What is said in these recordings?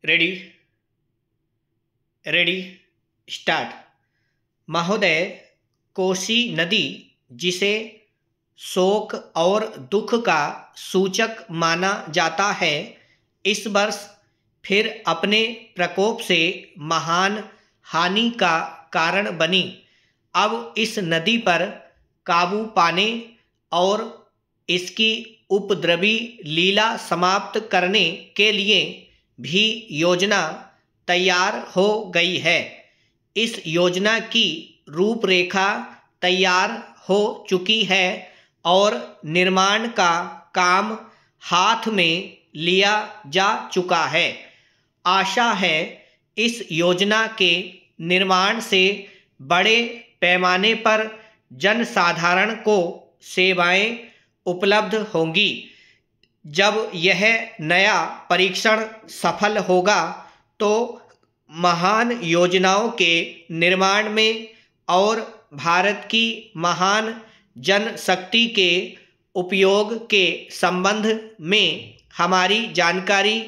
Ready ready start. महोदय, कोसी नदी, जिसे शोक और दुख का सूचक माना जाता है, इस वर्ष फिर अपने प्रकोप से महान हानि का कारण बनी। अब इस नदी पर काबू पाने और इसकी उपद्रवी लीला समाप्त करने के लिए भी योजना तैयार हो गई है। इस योजना की रूपरेखा तैयार हो चुकी है और निर्माण का काम हाथ में लिया जा चुका है। आशा है इस योजना के निर्माण से बड़े पैमाने पर जनसाधारण को सेवाएं उपलब्ध होंगी। जब यह नया परीक्षण सफल होगा तो महान योजनाओं के निर्माण में और भारत की महान जनशक्ति के उपयोग के संबंध में हमारी जानकारी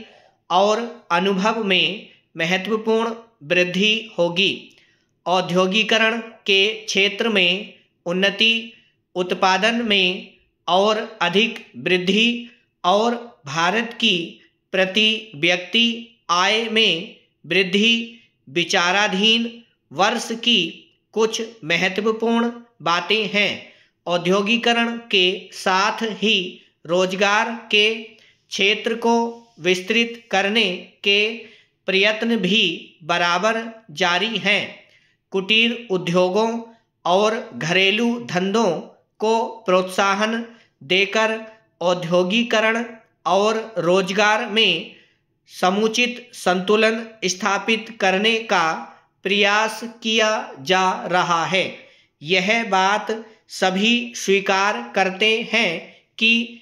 और अनुभव में महत्वपूर्ण वृद्धि होगी। औद्योगिकरण के क्षेत्र में उन्नति, उत्पादन में और अधिक वृद्धि और भारत की प्रति व्यक्ति आय में वृद्धि विचाराधीन वर्ष की कुछ महत्वपूर्ण बातें हैं। औद्योगिकरण के साथ ही रोजगार के क्षेत्र को विस्तृत करने के प्रयत्न भी बराबर जारी हैं। कुटीर उद्योगों और घरेलू धंधों को प्रोत्साहन देकर औद्योगिकरण और रोजगार में समुचित संतुलन स्थापित करने का प्रयास किया जा रहा है। यह बात सभी स्वीकार करते हैं कि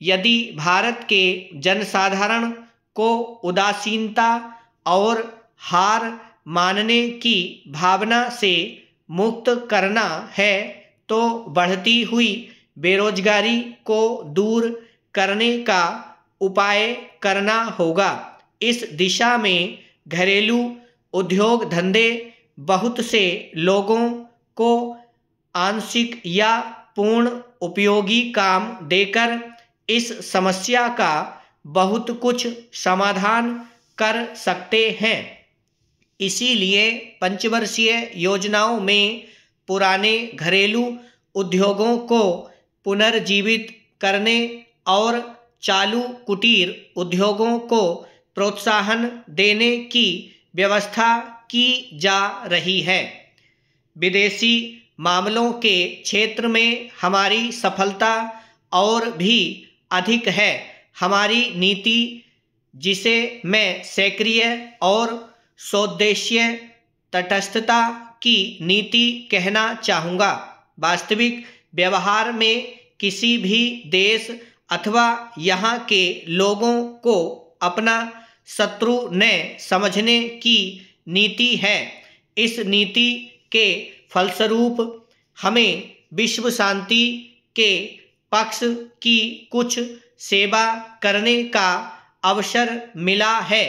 यदि भारत के जनसाधारण को उदासीनता और हार मानने की भावना से मुक्त करना है तो बढ़ती हुई बेरोजगारी को दूर करने का उपाय करना होगा। इस दिशा में घरेलू उद्योग धंधे बहुत से लोगों को आंशिक या पूर्ण उपयोगी काम देकर इस समस्या का बहुत कुछ समाधान कर सकते हैं। इसीलिए पंचवर्षीय योजनाओं में पुराने घरेलू उद्योगों को पुनर्जीवित करने और चालू कुटीर उद्योगों को प्रोत्साहन देने की व्यवस्था की जा रही है। विदेशी मामलों के क्षेत्र में हमारी सफलता और भी अधिक है। हमारी नीति, जिसे मैं सक्रिय और सौदेश्य तटस्थता की नीति कहना चाहूँगा, वास्तविक व्यवहार में किसी भी देश अथवा यहाँ के लोगों को अपना शत्रु न समझने की नीति है। इस नीति के फलस्वरूप हमें विश्व शांति के पक्ष की कुछ सेवा करने का अवसर मिला है।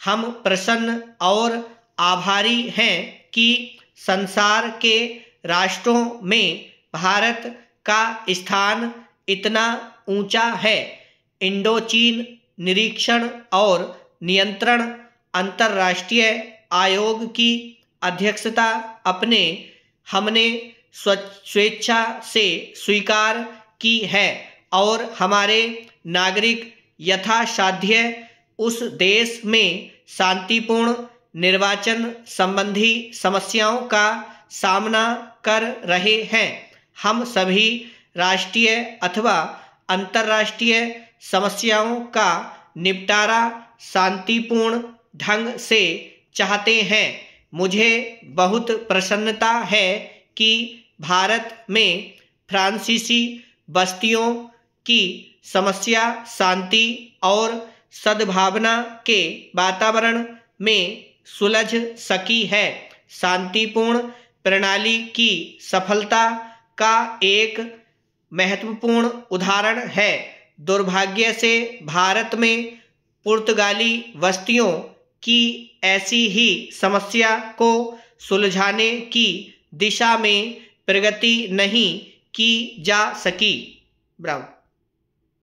हम प्रसन्न और आभारी हैं कि संसार के राष्ट्रों में भारत का स्थान इतना ऊंचा है। इंडोचीन निरीक्षण और नियंत्रण अंतर्राष्ट्रीय आयोग की अध्यक्षता हमने स्वेच्छा से स्वीकार की है और हमारे नागरिक यथासाध्य उस देश में शांतिपूर्ण निर्वाचन संबंधी समस्याओं का सामना कर रहे हैं। हम सभी राष्ट्रीय अथवा अंतर्राष्ट्रीय समस्याओं का निपटारा शांतिपूर्ण ढंग से चाहते हैं। मुझे बहुत प्रसन्नता है कि भारत में फ्रांसीसी बस्तियों की समस्या शांति और सद्भावना के वातावरण में सुलझ सकी है। शांतिपूर्ण प्रणाली की सफलता का एक महत्वपूर्ण उदाहरण है। दुर्भाग्य से भारत में पुर्तगाली बस्तियों कि ऐसी ही समस्या को सुलझाने की दिशा में प्रगति नहीं की जा सकी। ब्रावो।